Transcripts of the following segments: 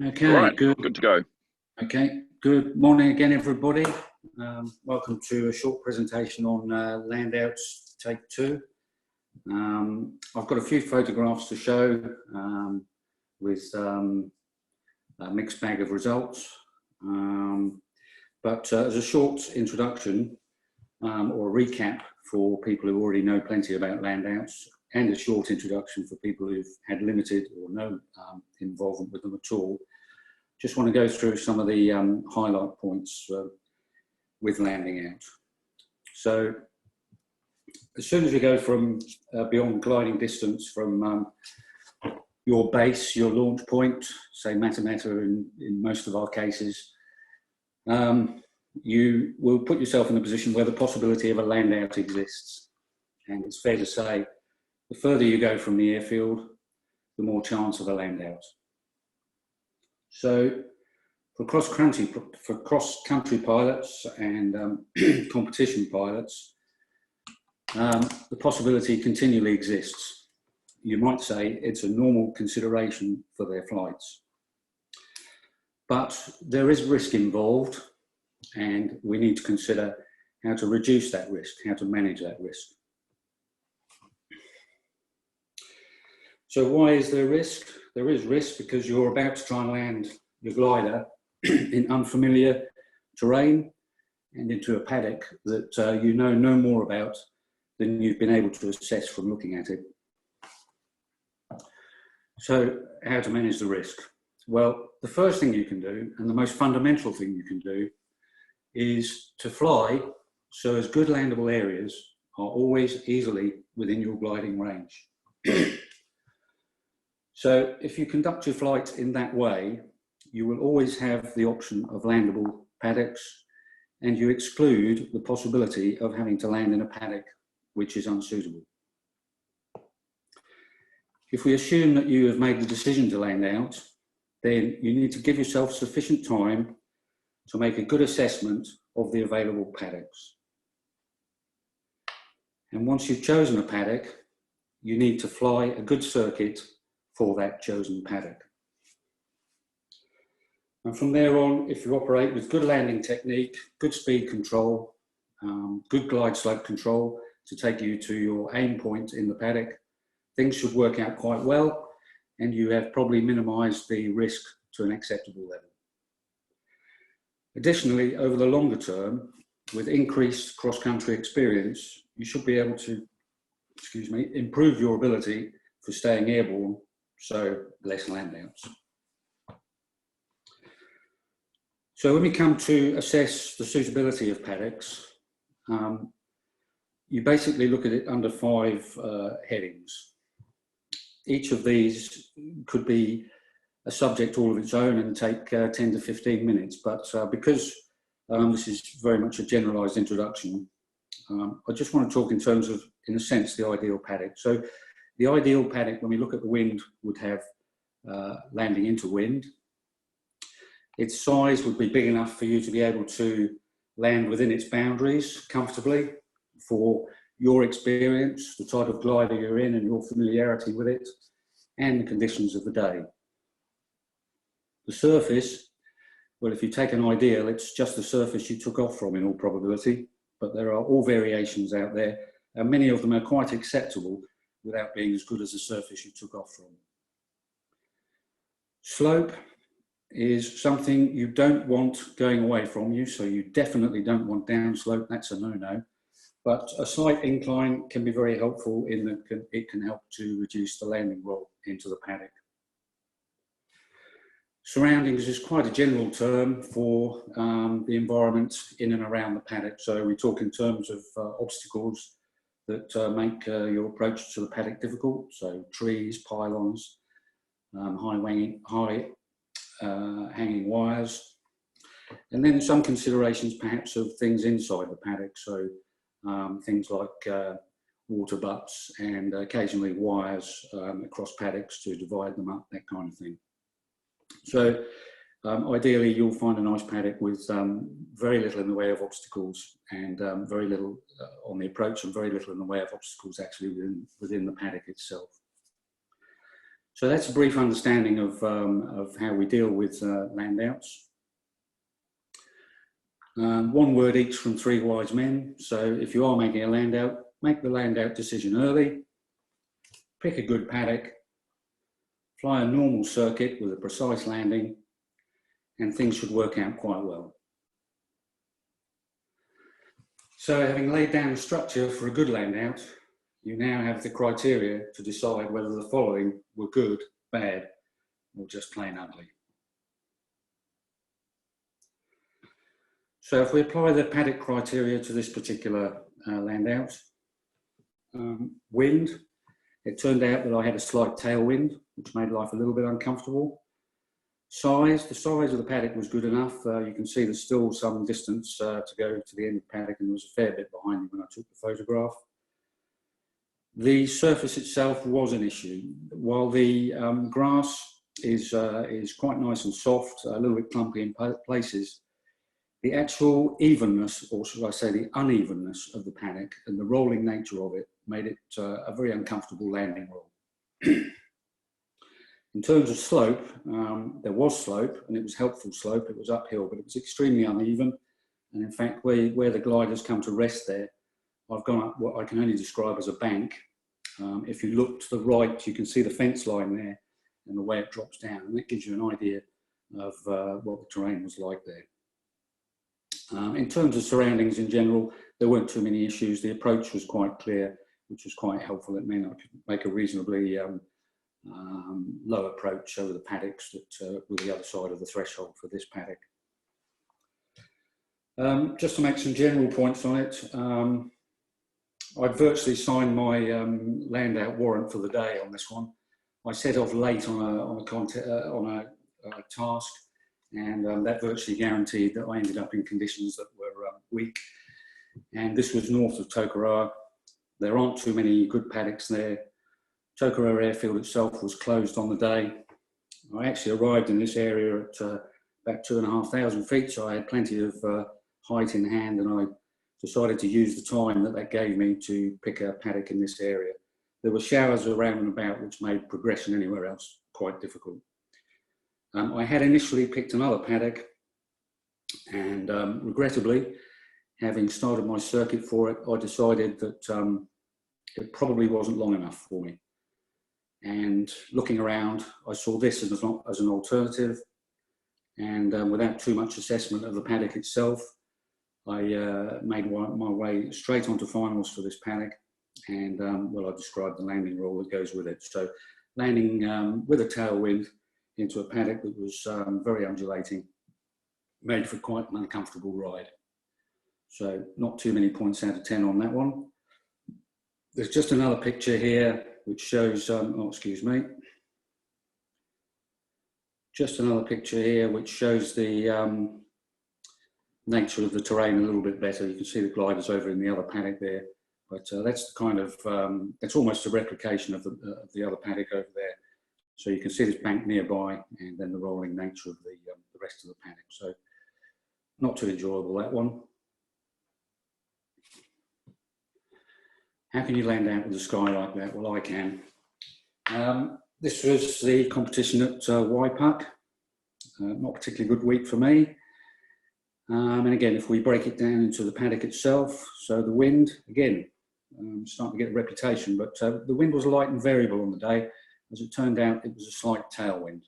Okay, all right, good. Good to go. Okay, good morning again, everybody. Welcome to a short presentation on Landouts Take 2. I've got a few photographs to show with a mixed bag of results. But as a short introduction or a recap for people who already know plenty about Landouts, and a short introduction for people who've had limited or no involvement with them at all, just want to go through some of the highlight points with landing out. So as soon as you go from beyond gliding distance from your base, your launch point, say Matamata in most of our cases, you will put yourself in a position where the possibility of a land out exists. And it's fair to say, the further you go from the airfield, the more chance of a land out. So for cross-country pilots and competition pilots, the possibility continually exists. You might say it's a normal consideration for their flights. But there is risk involved, and we need to consider how to reduce that risk, how to manage that risk. So why is there risk? There is risk because you're about to try and land your glider in unfamiliar terrain and into a paddock that you know no more about than you've been able to assess from looking at it. So how to manage the risk? Well, the first thing you can do, and the most fundamental thing you can do, is to fly so as good landable areas are always easily within your gliding range. So if you conduct your flight in that way, you will always have the option of landable paddocks, and you exclude the possibility of having to land in a paddock which is unsuitable. If we assume that you have made the decision to land out, then you need to give yourself sufficient time to make a good assessment of the available paddocks. And once you've chosen a paddock, you need to fly a good circuit for that chosen paddock. And from there on, if you operate with good landing technique, good speed control, good glide slope control to take you to your aim point in the paddock, things should work out quite well, and you have probably minimised the risk to an acceptable level. Additionally, over the longer term, with increased cross-country experience, you should be able to, improve your ability for staying airborne, so less landouts. So when we come to assess the suitability of paddocks, you basically look at it under 5 headings. Each of these could be a subject all of its own and take 10 to 15 minutes, but because this is very much a generalised introduction, I just want to talk in terms of, in a sense, the ideal paddock. So the ideal paddock, when we look at the wind, would have landing into wind. Its size would be big enough for you to be able to land within its boundaries comfortably for your experience, the type of glider you're in and your familiarity with it, and the conditions of the day. The surface, well, if you take an ideal, it's just the surface you took off from in all probability, but there are all variations out there, and many of them are quite acceptable without being as good as the surface you took off from. Slope is something you don't want going away from you, so you definitely don't want downslope, that's a no-no. But a slight incline can be very helpful in that it can help to reduce the landing roll into the paddock. Surroundings is quite a general term for the environment in and around the paddock. So we talk in terms of obstacles that make your approach to the paddock difficult. So trees, pylons, high hanging wires, and then some considerations perhaps of things inside the paddock. So things like water butts and occasionally wires across paddocks to divide them up, that kind of thing. So ideally you'll find a nice paddock with very little in the way of obstacles and very little on the approach and very little in the way of obstacles actually within the paddock itself. So that's a brief understanding of how we deal with landouts. One word each from three wise men. So if you are making a landout, make the landout decision early, pick a good paddock, fly a normal circuit with a precise landing, and things should work out quite well. So having laid down the structure for a good landout, you now have the criteria to decide whether the following were good, bad, or just plain ugly. So if we apply the paddock criteria to this particular landout, wind, it turned out that I had a slight tailwind, which made life a little bit uncomfortable. Size, the size of the paddock was good enough. You can see there's still some distance to go to the end of the paddock, and there was a fair bit behind me when I took the photograph. The surface itself was an issue. While the grass is quite nice and soft, a little bit clumpy in places, the actual evenness, or should I say the unevenness of the paddock and the rolling nature of it made it a very uncomfortable landing roll. In terms of slope, there was slope, and it was helpful slope. It was uphill, but it was extremely uneven. And in fact, where the gliders come to rest there, I've gone up what I can only describe as a bank. If you look to the right, you can see the fence line there and the way it drops down, and that gives you an idea of what the terrain was like there. In terms of surroundings in general, there weren't too many issues. The approach was quite clear, which was quite helpful. It meant I could make a reasonably low approach over the paddocks that were the other side of the threshold for this paddock. Just to make some general points on it, I'd virtually signed my landout warrant for the day on this one. I set off late on a task, and that virtually guaranteed that I ended up in conditions that were weak. And this was north of Tokoroa. There aren't too many good paddocks there. Tokoroa airfield itself was closed on the day. I actually arrived in this area at about 2,500 feet, so I had plenty of height in hand, and I decided to use the time that gave me to pick a paddock in this area. There were showers around and about, which made progression anywhere else quite difficult. I had initially picked another paddock, and regrettably, having started my circuit for it, I decided that it probably wasn't long enough for me. And looking around, I saw this as an alternative, and without too much assessment of the paddock itself, I made my way straight onto finals for this paddock, and well, I described the landing roll that goes with it. So landing with a tailwind into a paddock that was very undulating, made for quite an uncomfortable ride. So not too many points out of 10 on that one. There's just another picture here which shows, oh, excuse me. Just another picture here which shows the nature of the terrain a little bit better. You can see the gliders over in the other paddock there, but that's the kind of, it's almost a replication of the other paddock over there. So you can see this bank nearby, and then the rolling nature of the rest of the paddock. So not too enjoyable, that one. How can you land out with the sky like that? Well, I can. This was the competition at Waipuck. Not particularly good week for me. And again, if we break it down into the paddock itself, so the wind, again, starting to get a reputation, but the wind was light and variable on the day. As it turned out, it was a slight tailwind.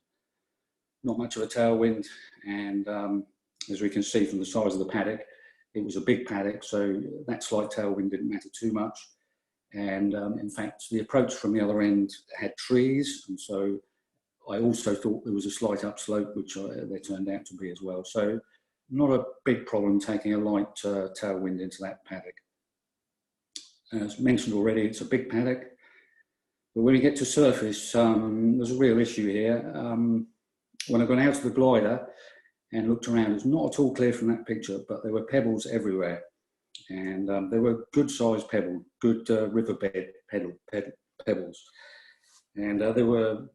Not much of a tailwind, and as we can see from the size of the paddock, it was a big paddock, so that slight tailwind didn't matter too much. And in fact, the approach from the other end had trees, and so I also thought there was a slight upslope, which there turned out to be as well. So not a big problem taking a light tailwind into that paddock. As mentioned already, it's a big paddock, but when we get to surface, there's a real issue here. When I got out of the glider and looked around, it's not at all clear from that picture, but there were pebbles everywhere. And they were good sized pebbles, good riverbed pebbles. And they were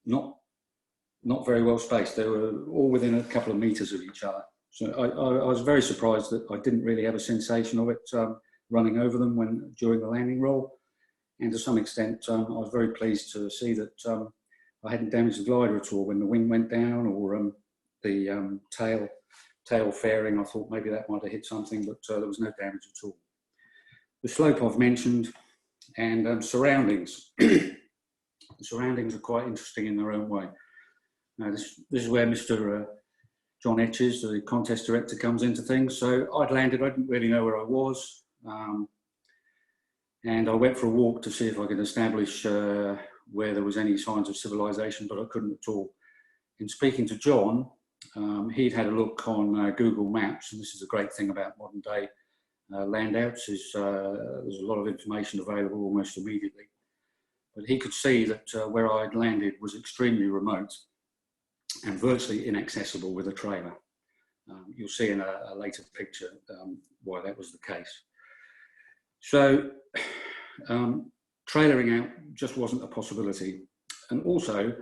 not very well spaced. They were all within a couple of meters of each other. So I was very surprised that I didn't really have a sensation of it running over them during the landing roll. And to some extent, I was very pleased to see that I hadn't damaged the glider at all when the wing went down, or the tail fairing. I thought maybe that might have hit something, but there was no damage at all. The slope I've mentioned, and surroundings. The surroundings are quite interesting in their own way. Now, this is where Mr. John Etches, the contest director, comes into things. So I'd landed, I didn't really know where I was. And I went for a walk to see if I could establish where there was any signs of civilization, but I couldn't at all. In speaking to John, he'd had a look on Google Maps, and this is a great thing about modern day landouts, is there's a lot of information available almost immediately. But he could see that where I'd landed was extremely remote and virtually inaccessible with a trailer. You'll see in a later picture why that was the case. So trailering out just wasn't a possibility. And also,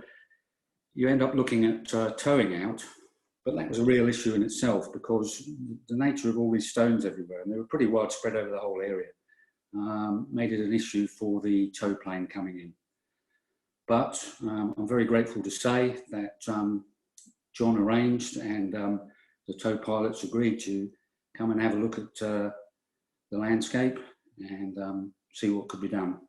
you end up looking at towing out, but that was a real issue in itself because the nature of all these stones everywhere, and they were pretty widespread over the whole area, made it an issue for the tow plane coming in. But I'm very grateful to say that John arranged and the tow pilots agreed to come and have a look at the landscape and see what could be done.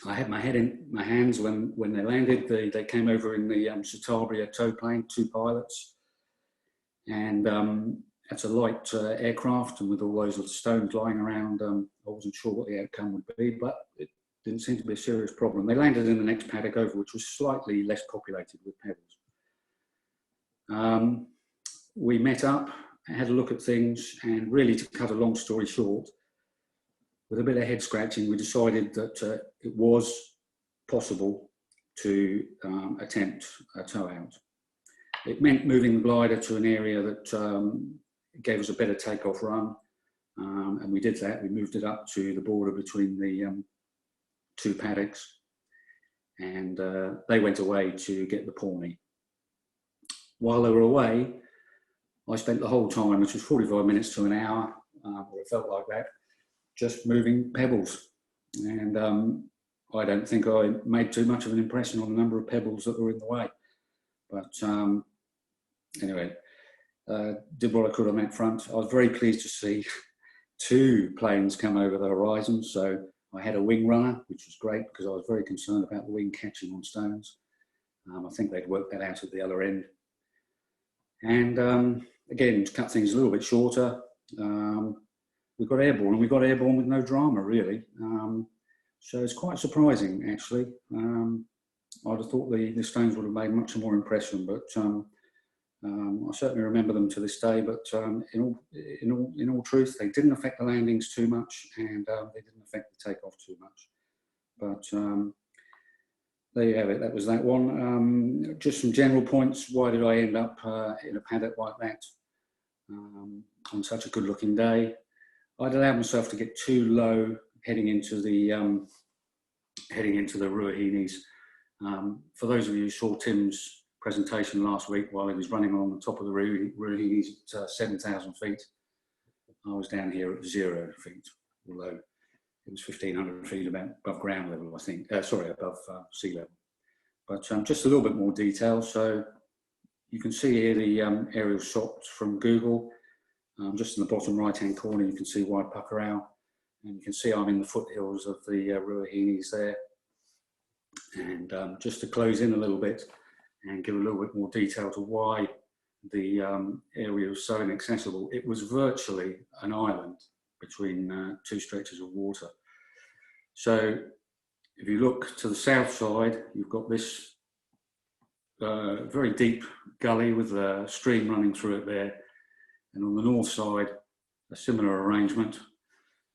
I had my head in my hands when they landed. They came over in the Citabria tow plane, 2 pilots. And it's a light aircraft, and with all those stones lying around, I wasn't sure what the outcome would be, but it didn't seem to be a serious problem. They landed in the next paddock over, which was slightly less populated with pebbles. We met up, had a look at things, and really, to cut a long story short, with a bit of head scratching, we decided that it was possible to attempt a tow out. It meant moving the glider to an area that gave us a better takeoff run, and we did that. We moved it up to the border between the 2 paddocks, and they went away to get the Pawnee. While they were away, I spent the whole time, which was 45 minutes to an hour, or it felt like that, just moving pebbles. And I don't think I made too much of an impression on the number of pebbles that were in the way. But anyway, did what I could on that front. I was very pleased to see 2 planes come over the horizon. So I had a wing runner, which was great because I was very concerned about the wing catching on stones. I think they'd worked that out at the other end. And again, to cut things a little bit shorter, we got airborne, and we got airborne with no drama, really. So it's quite surprising, actually. I'd have thought the stones would have made much more impression, but I certainly remember them to this day. But in all truth, they didn't affect the landings too much, and they didn't affect the takeoff too much. But there you have it. That was that one. Just some general points. Why did I end up in a paddock like that on such a good-looking day? I'd allowed myself to get too low heading into the Ruahinis. For those of you who saw Tim's presentation last week while he was running on the top of the Ruahinis at 7,000 feet, I was down here at 0 feet, although it was 1,500 feet above ground level, I think. Sorry, above sea level. But just a little bit more detail. So you can see here the aerial shots from Google. Just in the bottom right-hand corner, you can see Waipakarau, and you can see I'm in the foothills of the Ruahinis there. And just to close in a little bit and give a little bit more detail to why the area was so inaccessible, it was virtually an island between 2 stretches of water. So if you look to the south side, you've got this very deep gully with a stream running through it there. And on the north side, a similar arrangement,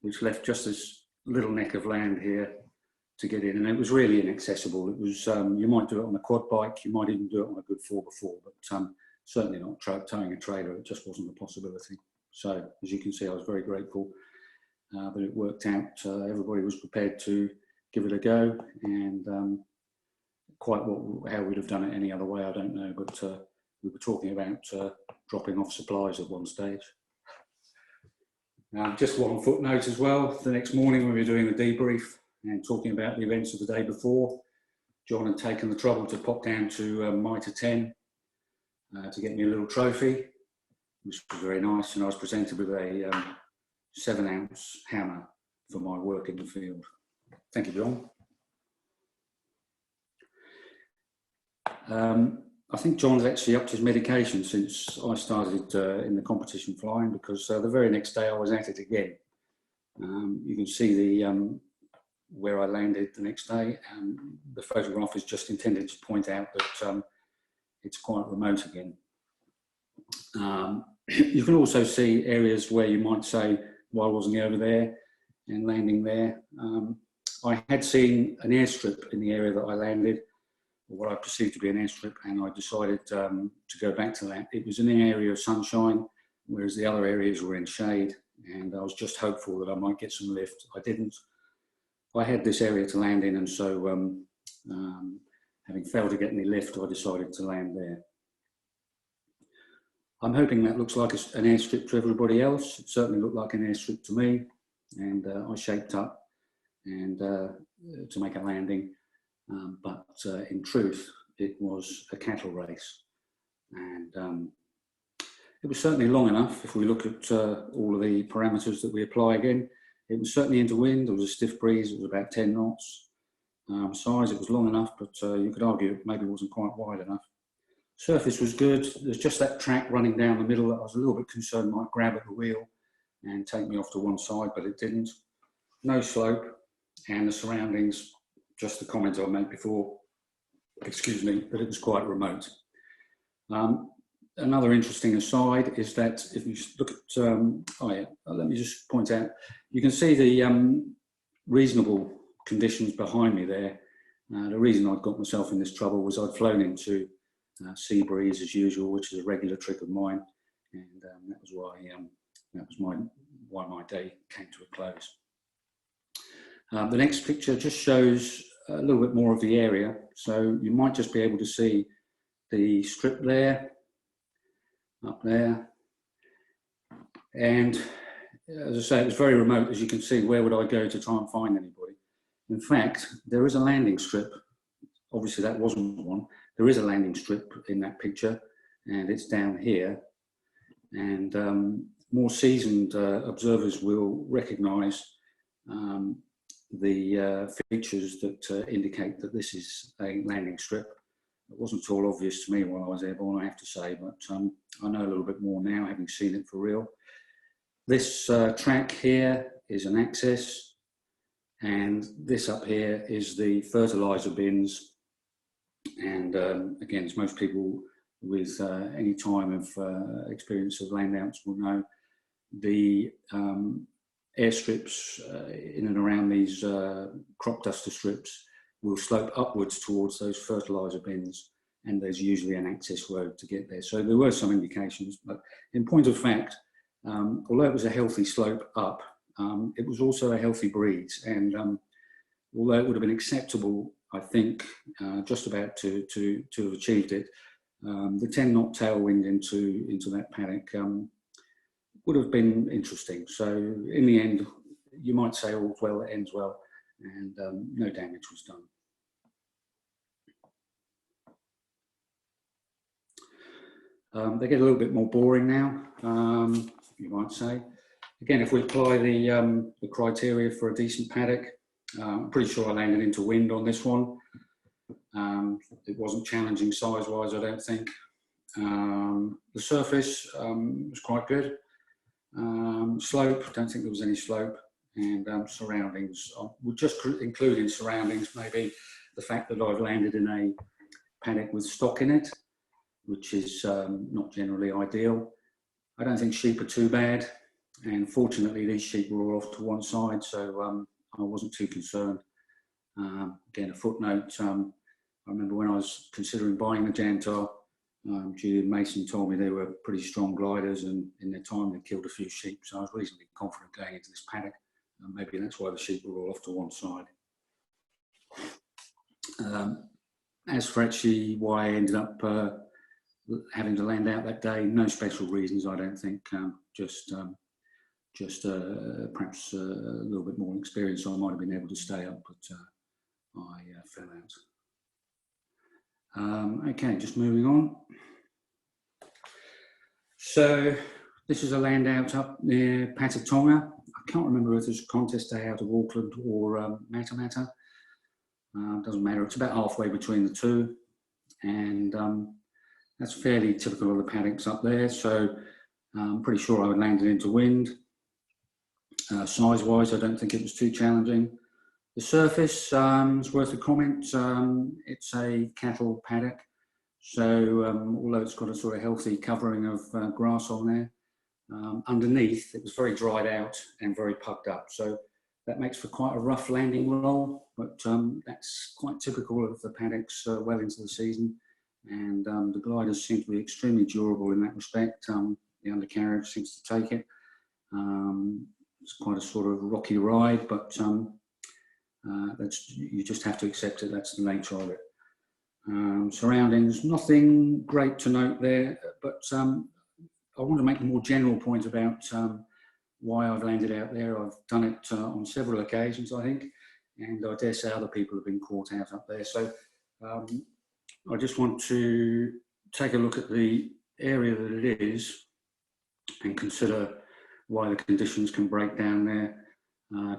which left just this little neck of land here to get in. And it was really inaccessible. It was, you might do it on a quad bike, you might even do it on a good 4x4, but certainly not towing a trailer. It just wasn't a possibility. So as you can see, I was very grateful that it worked out. Everybody was prepared to give it a go, and quite how we'd have done it any other way, I don't know, but we were talking about dropping off supplies at one stage. Just one footnote as well. The next morning when we were doing the debrief, And talking about the events of the day before, John had taken the trouble to pop down to Mitre 10 to get me a little trophy, which was very nice, and I was presented with a 7-ounce hammer for my work in the field. Thank you, John. I think John's actually upped his medication since I started in the competition flying, because the very next day I was at it again. You can see the where I landed the next day. The photograph is just intended to point out that it's quite remote again. You can also see areas where you might say, why wasn't he over there and landing there? I had seen an airstrip in the area that I landed, or what I perceived to be an airstrip, and I decided to go back to that. It was in an area of sunshine, whereas the other areas were in shade, and I was just hopeful that I might get some lift. I didn't. I had this area to land in, and so having failed to get any lift, I decided to land there. I'm hoping that looks like an airstrip to everybody else. It certainly looked like an airstrip to me, and I shaped up and to make a landing, but in truth, it was a cattle race, and it was certainly long enough. If we look at all of the parameters that we apply again, it was certainly into wind. There was a stiff breeze. It was about 10 knots. Size, it was long enough, but you could argue it maybe wasn't quite wide enough. Surface was good. There's just that track running down the middle that I was a little bit concerned might grab at the wheel and take me off to one side, but it didn't. No slope, and the surroundings, just the comments I made before, excuse me, that it was quite remote. Another interesting aside is that if you look at, let me just point out, you can see the reasonable conditions behind me there. The reason I'd got myself in this trouble was I'd flown into sea breeze as usual, which is a regular trick of mine, and that was why my day came to a close. The next picture just shows a little bit more of the area, so you might just be able to see the strip there, up there, and as I say, it was very remote. As you can see, where would I go to try and find anybody? In fact, there is a landing strip. Obviously that wasn't one. There is a landing strip in that picture, and it's down here, and more seasoned observers will recognise the features that indicate that this is a landing strip. It wasn't at all obvious to me while I was airborne, I have to say, but I know a little bit more now, having seen it for real. This track here is an access, and this up here is the fertiliser bins. And again, as most people with any time of experience of landouts will know, the airstrips in and around these crop duster strips will slope upwards towards those fertiliser bins, and there's usually an access road to get there. So there were some indications, but in point of fact, although it was a healthy slope up, it was also a healthy breeze, and although it would have been acceptable, I think, just about to have achieved it, the 10-knot tailwind into that paddock would have been interesting. So in the end, you might say all's well that ends well, and no damage was done. They get a little bit more boring now, you might say. Again, if we apply the criteria for a decent paddock, I'm pretty sure I landed into wind on this one. It wasn't challenging size-wise, I don't think. The surface was quite good. Slope, don't think there was any slope. And surroundings, I would just include in surroundings maybe the fact that I've landed in a paddock with stock in it, which is not generally ideal. I don't think sheep are too bad, and fortunately these sheep were all off to one side, so I wasn't too concerned. Again, a footnote, I remember when I was considering buying the Jantar, Julian Mason told me they were pretty strong gliders, and in their time they killed a few sheep, so I was reasonably confident going into this paddock. Maybe that's why the sheep were all off to one side. As for actually why I ended up having to land out that day, no special reasons, I don't think. Just just perhaps a little bit more experience, I might have been able to stay up, but I fell out. Okay, just moving on. So this is a landout up near Patatonga. I can't remember if there's a contest day out of Auckland or Matamata. Doesn't matter, it's about halfway between the two. And that's fairly typical of the paddocks up there. So I'm pretty sure I would land it into wind. Size-wise, I don't think it was too challenging. The surface is worth a comment. It's a cattle paddock. So although it's got a sort of healthy covering of grass on there, underneath it was very dried out and very pugged up. So that makes for quite a rough landing roll, but that's quite typical of the paddocks well into the season. And the gliders seem to be extremely durable in that respect. The undercarriage seems to take it. It's quite a sort of rocky ride, but you just have to accept it. That's the nature of it. Surroundings, nothing great to note there, but I want to make a more general point about why I've landed out there. I've done it on several occasions, I think, and I dare say other people have been caught out up there. So I just want to take a look at the area that it is and consider why the conditions can break down there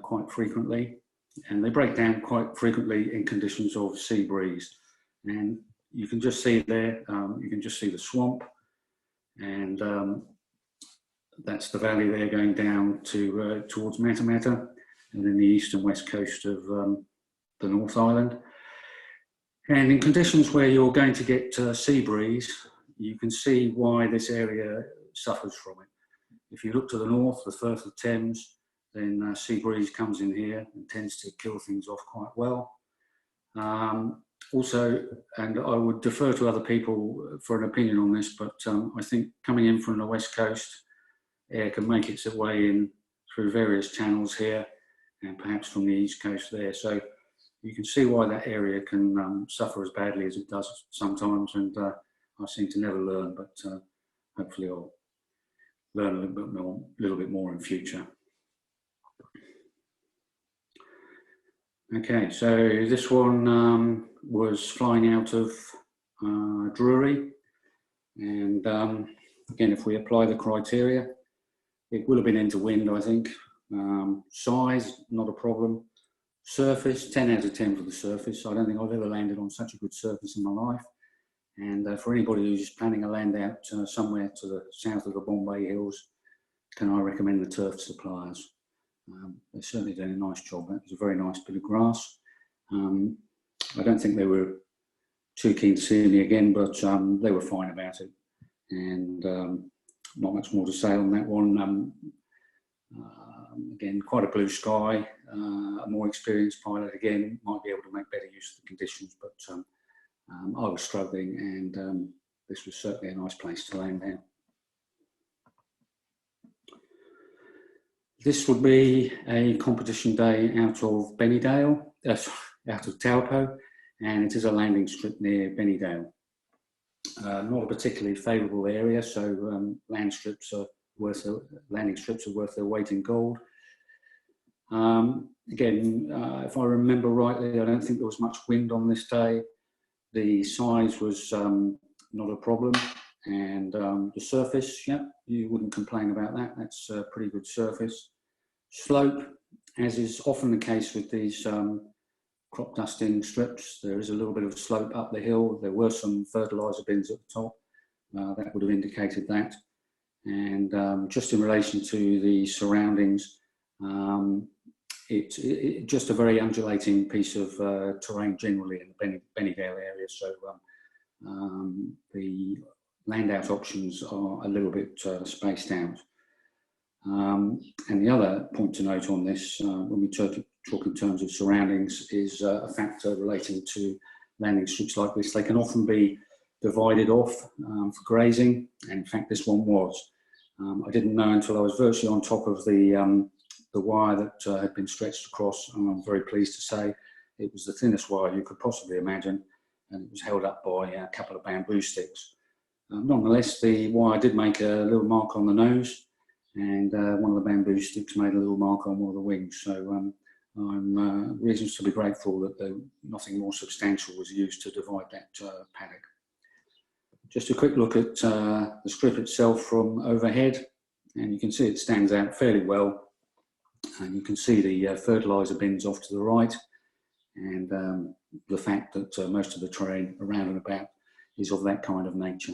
quite frequently. And they break down quite frequently in conditions of sea breeze. And you can just see there, you can just see the swamp, and that's the valley there going down to towards Matamata, and then the east and west coast of the North Island. And in conditions where you're going to get sea breeze, you can see why this area suffers from it. If you look to the north, the Firth of Thames, then sea breeze comes in here and tends to kill things off quite well. Also, and I would defer to other people for an opinion on this, but I think coming in from the west coast, air can make its way in through various channels here and perhaps from the east coast there. So you can see why that area can suffer as badly as it does sometimes, and I seem to never learn, but hopefully I'll learn a little bit more in future. Okay, so this one was flying out of Drury, and again, if we apply the criteria, it will have been into wind, I think. Size, not a problem. Surface, 10 out of 10 for the surface. I don't think I've ever landed on such a good surface in my life. And for anybody who's planning a land out somewhere to the south of the Bombay Hills, can I recommend the turf suppliers? They're certainly doing a nice job. It was a very nice bit of grass. I don't think they were too keen to see me again, but they were fine about it. And not much more to say on that one. Again, quite a blue sky. A more experienced pilot, again, might be able to make better use of the conditions, but I was struggling, and this was certainly a nice place to land down. This would be a competition day out of Bennydale, out of Taupo, and it is a landing strip near Bennydale. Not a particularly favourable area, so landing strips are worth their weight in gold. Again, if I remember rightly, I don't think there was much wind on this day. The size was not a problem, and the surface, yeah, you wouldn't complain about that. That's a pretty good surface. Slope, as is often the case with these crop dusting strips, there is a little bit of a slope up the hill. There were some fertiliser bins at the top. That would have indicated that. And just in relation to the surroundings, it's just a very undulating piece of terrain generally in the Bennydale area. So the landout options are a little bit spaced out. And the other point to note on this, when we talk in terms of surroundings, is a factor relating to landing strips like this. They can often be divided off for grazing, and in fact this one was. I didn't know until I was virtually on top of the wire that had been stretched across, and I'm very pleased to say it was the thinnest wire you could possibly imagine, and it was held up by a couple of bamboo sticks. Nonetheless, the wire did make a little mark on the nose, and one of the bamboo sticks made a little mark on one of the wings. So I'm reasons to be grateful that nothing more substantial was used to divide that paddock. Just a quick look at the strip itself from overhead, and you can see it stands out fairly well. And you can see the fertiliser bins off to the right, and the fact that most of the terrain around and about is of that kind of nature.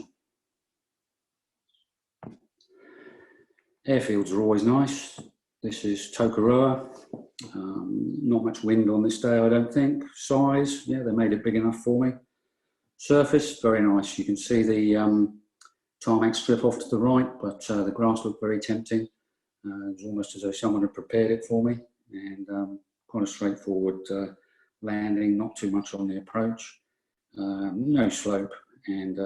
Airfields are always nice. This is Tokoroa. Not much wind on this day, I don't think. Size, yeah, they made it big enough for me. Surface, very nice. You can see the tarmac strip off to the right, but the grass looked very tempting. It was almost as though someone had prepared it for me, and quite a straightforward landing, not too much on the approach. No slope, and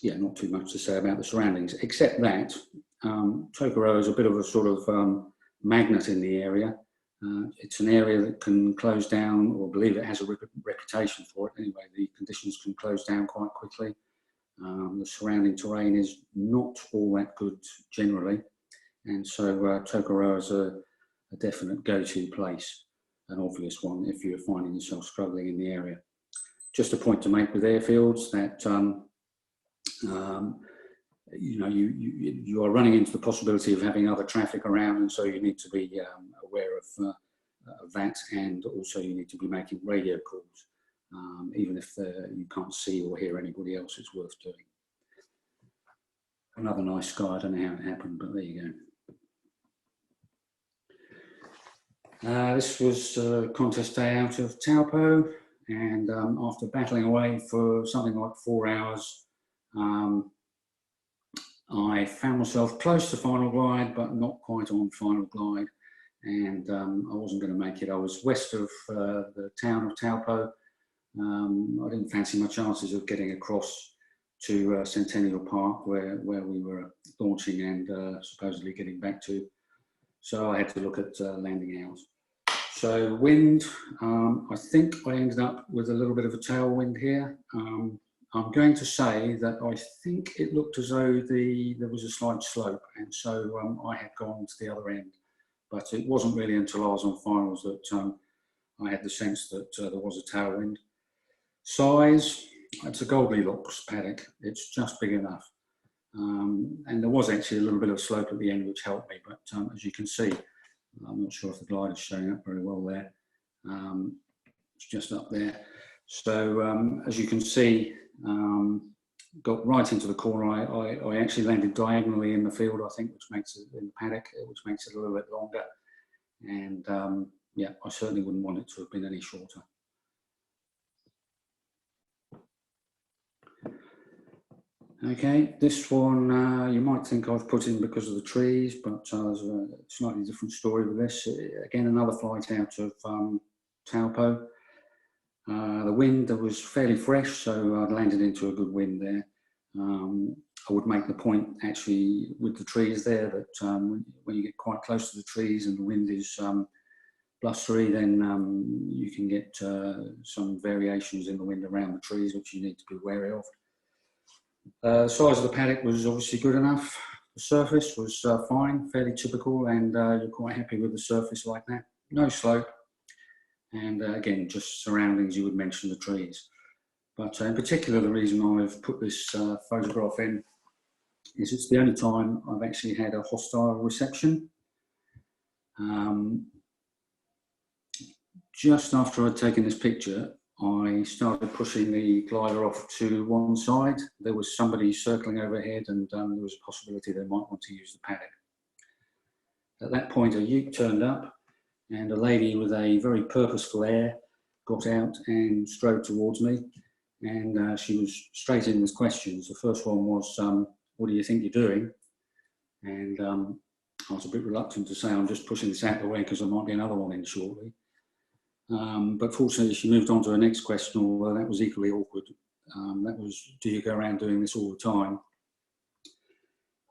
yeah, not too much to say about the surroundings, except that Tokoroa is a bit of a sort of magnet in the area. It's an area that can close down, or I believe it has a reputation for it anyway. The conditions can close down quite quickly. The surrounding terrain is not all that good generally, and so Tokoroa is a definite go-to place, an obvious one if you're finding yourself struggling in the area. Just a point to make with airfields that you know, you are running into the possibility of having other traffic around, and so you need to be aware of that, and also you need to be making radio calls. Even if you can't see or hear anybody else, it's worth doing. Another nice sky, I don't know how it happened, but there you go. This was a contest day out of Taupo, and after battling away for something like 4 hours, I found myself close to final glide, but not quite on final glide, and I wasn't going to make it. I was west of the town of Taupo. I didn't fancy my chances of getting across to Centennial Park, where we were launching and supposedly getting back to. So I had to look at landing out. So wind, I think I ended up with a little bit of a tailwind here. I'm going to say that I think it looked as though there was a slight slope, and so I had gone to the other end. But it wasn't really until I was on finals that I had the sense that there was a tailwind. Size, it's a Goldilocks paddock. It's just big enough. And there was actually a little bit of slope at the end, which helped me. But as you can see, I'm not sure if the glide is showing up very well there. It's just up there. So as you can see, got right into the corner. I actually landed diagonally in the field, I think, which makes it in the paddock, which makes it a little bit longer. And yeah, I certainly wouldn't want it to have been any shorter. Okay, this one you might think I've put in because of the trees, but there's a slightly different story with this. Again, another flight out of Taupo. The wind was fairly fresh, so I'd landed into a good wind there. I would make the point actually with the trees there that when you get quite close to the trees and the wind is blustery, then you can get some variations in the wind around the trees, which you need to be wary of. The size of the paddock was obviously good enough. The surface was fine, fairly typical, and you're quite happy with the surface like that. No slope, and again, just surroundings. You would mention the trees. But in particular, the reason I've put this photograph in is it's the only time I've actually had a hostile reception. Just after I'd taken this picture, I started pushing the glider off to one side. There was somebody circling overhead, and there was a possibility they might want to use the paddock. At that point, a ute turned up, and a lady with a very purposeful air got out and strode towards me, and she was straight in with questions. The first one was, what do you think you're doing? And I was a bit reluctant to say I'm just pushing this out of the way because there might be another one in shortly. But fortunately, she moved on to her next question, although that was equally awkward. That was, do you go around doing this all the time?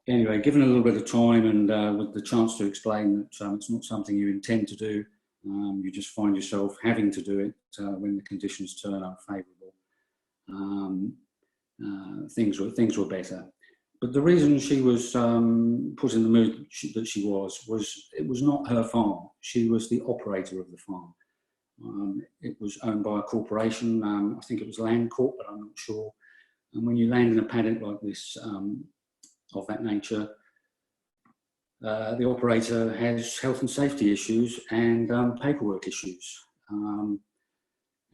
Anyway, given a little bit of time and with the chance to explain that it's not something you intend to do, you just find yourself having to do it when the conditions turn unfavourable. Things were better. but the reason she was put in the mood that she was it was not her farm. She was the operator of the farm. It was owned by a corporation. I think it was Land Corp, but I'm not sure. And when you land in a paddock like this, of that nature, the operator has health and safety issues and paperwork issues.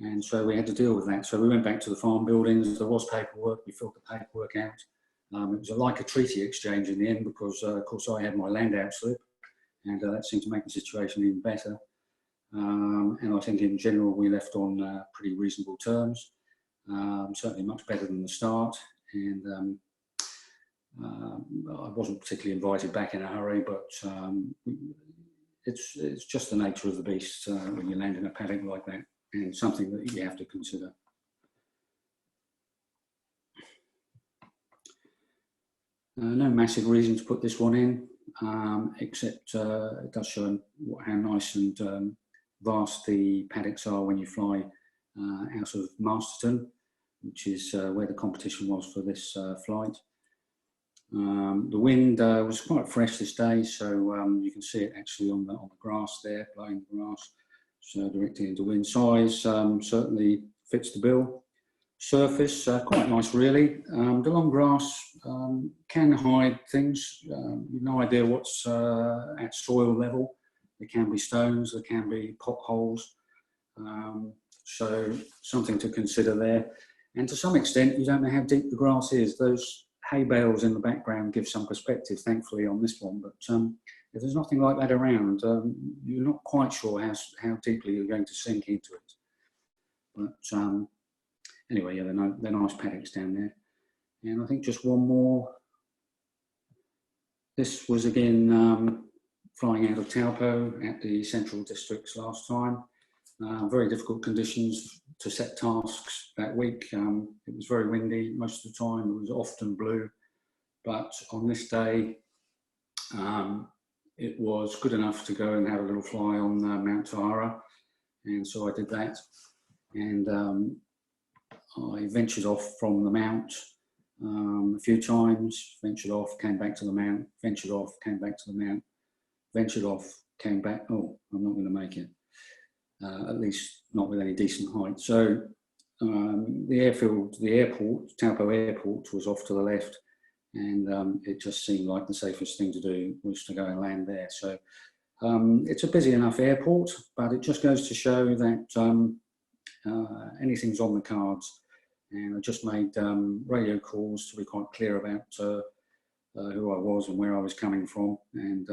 And so we had to deal with that. So we went back to the farm buildings. There was paperwork. We filled the paperwork out. It was like a treaty exchange in the end because, of course, I had my landout slip, and that seemed to make the situation even better. And I think in general we left on pretty reasonable terms, certainly much better than the start. And I wasn't particularly invited back in a hurry, but it's just the nature of the beast when you land in a paddock like that, and something that you have to consider. No massive reason to put this one in, except it does show how nice and vast the paddocks are when you fly out of Masterton, which is where the competition was for this flight. The wind was quite fresh this day, so you can see it actually on the grass there, blowing the grass, so directly into wind. Size certainly fits the bill. Surface, quite nice really. The long grass can hide things. You've no idea what's at soil level. There can be stones, there can be potholes. So something to consider there. And to some extent, you don't know how deep the grass is. Those hay bales in the background give some perspective, thankfully, on this one. But if there's nothing like that around, you're not quite sure how deeply you're going to sink into it. But anyway, yeah, they're nice paddocks down there. And I think just one more. This was again flying out of Taupo at the Central Districts last time. Very difficult conditions to set tasks that week. It was very windy most of the time. It was often blue. But on this day, it was good enough to go and have a little fly on Mount Tahara. And so I did that. And I ventured off from the mount a few times, ventured off, came back to the mount, ventured off, came back to the mount, ventured off, came back. Oh, I'm not going to make it, at least not with any decent height. So the airport, Taupo Airport, was off to the left, and it just seemed like the safest thing to do was to go and land there. So it's a busy enough airport, but it just goes to show that anything's on the cards. And I just made radio calls to be quite clear about who I was and where I was coming from, and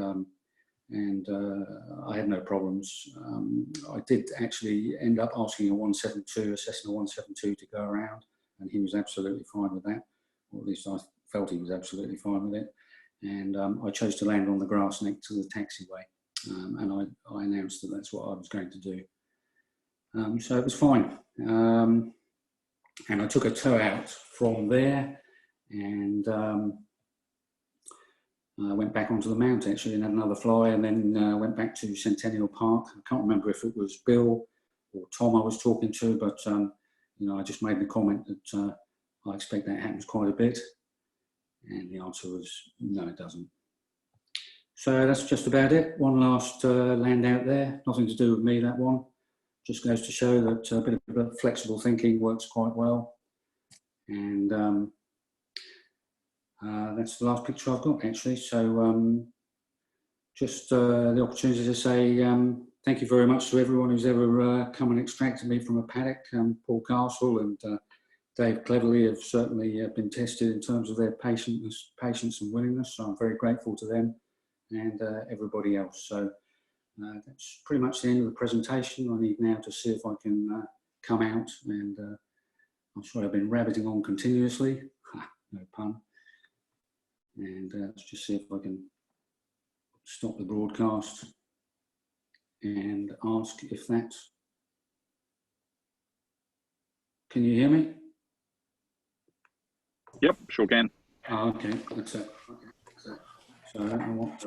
I had no problems. I did actually end up asking a Cessna 172 to go around, and he was absolutely fine with that, or at least I felt he was absolutely fine with it. And I chose to land on the grass next to the taxiway, and I announced that that's what I was going to do. So it was fine. And I took a tow out from there, and I went back onto the mount actually and had another fly, and then went back to Centennial Park. I can't remember if it was Bill or Tom I was talking to, but you know, I just made the comment that I expect that happens quite a bit, and the answer was no, it doesn't. So that's just about it. One last land out there, nothing to do with me, that one. Just goes to show that a bit of flexible thinking works quite well. And that's the last picture I've got, actually. So just the opportunity to say thank you very much to everyone who's ever come and extracted me from a paddock. Paul Castle and Dave Cleverly have certainly been tested in terms of their patience and willingness. So I'm very grateful to them and everybody else. So that's pretty much the end of the presentation. I need now to see if I can come out, and I'm sure I've been rabbiting on continuously, no pun, and let's just see if I can stop the broadcast and ask if that's, can you hear me? Yep, sure can. Oh, okay, that's it. So I don't know what.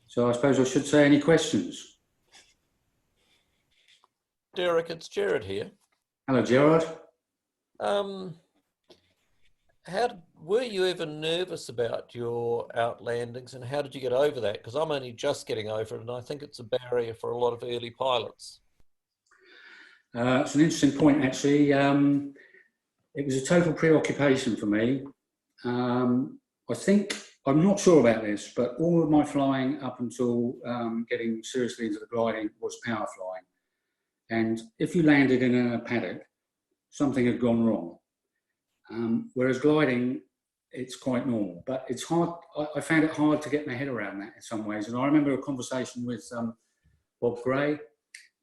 So I suppose I should say any questions. Derek, it's Jared here. Hello, Gerard. How Were you ever nervous about your outlandings, and how did you get over that? Because I'm only just getting over it, and I think it's a barrier for a lot of early pilots. It's an interesting point, actually. It was a total preoccupation for me. I think, I'm not sure about this, but all of my flying up until getting seriously into the gliding was power flying. And if you landed in a paddock, something had gone wrong. Whereas gliding, it's quite normal, but it's hard. I found it hard to get my head around that in some ways. And I remember a conversation with Bob Gray,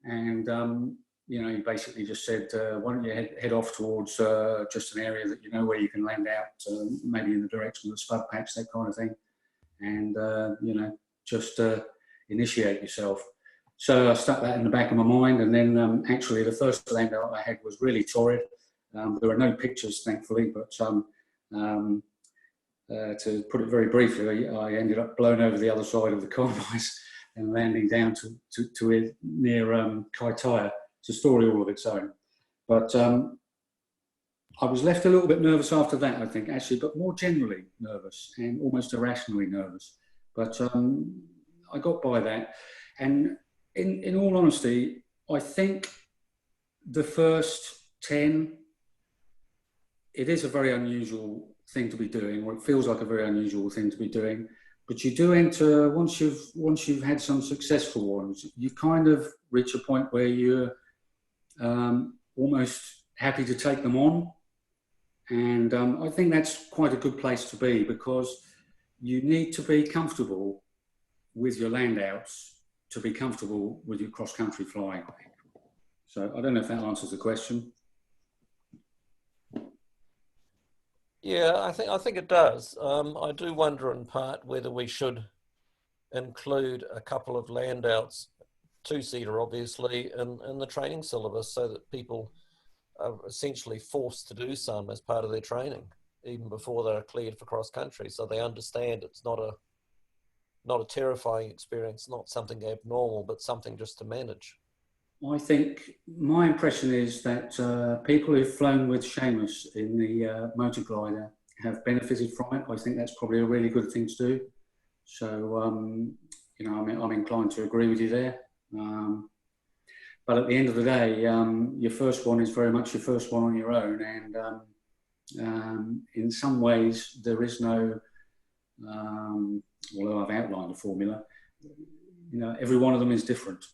and you know, he basically just said, why don't you head off towards just an area that you know where you can land out, maybe in the direction of the spud patch, that kind of thing, and you know, just initiate yourself. So I stuck that in the back of my mind, and then actually the first landout I had was really torrid. There were no pictures, thankfully, but to put it very briefly, I ended up blown over the other side of the compromise and landing down to it near Kaitaia. It's a story all of its own. But I was left a little bit nervous after that, I think, actually, but more generally nervous and almost irrationally nervous. But I got by that. And in all honesty, I think the first 10, it is a very unusual thing to be doing, or it feels like a very unusual thing to be doing. But you do enter, once you've had some successful ones, you kind of reach a point where you're almost happy to take them on. And I think that's quite a good place to be, because you need to be comfortable with your landouts to be comfortable with your cross-country flying. So I don't know if that answers the question. Yeah, I think it does. I do wonder in part whether we should include a couple of landouts, two-seater obviously, in the training syllabus, so that people are essentially forced to do some as part of their training, even before they're cleared for cross-country, so they understand it's not a terrifying experience, not something abnormal, but something just to manage. I think my impression is that people who've flown with Seamus in the motor glider have benefited from it. I think that's probably a really good thing to do. So, you know, I'm inclined to agree with you there. But at the end of the day, your first one is very much your first one on your own. And in some ways, there is no, although I've outlined a formula, you know, every one of them is different.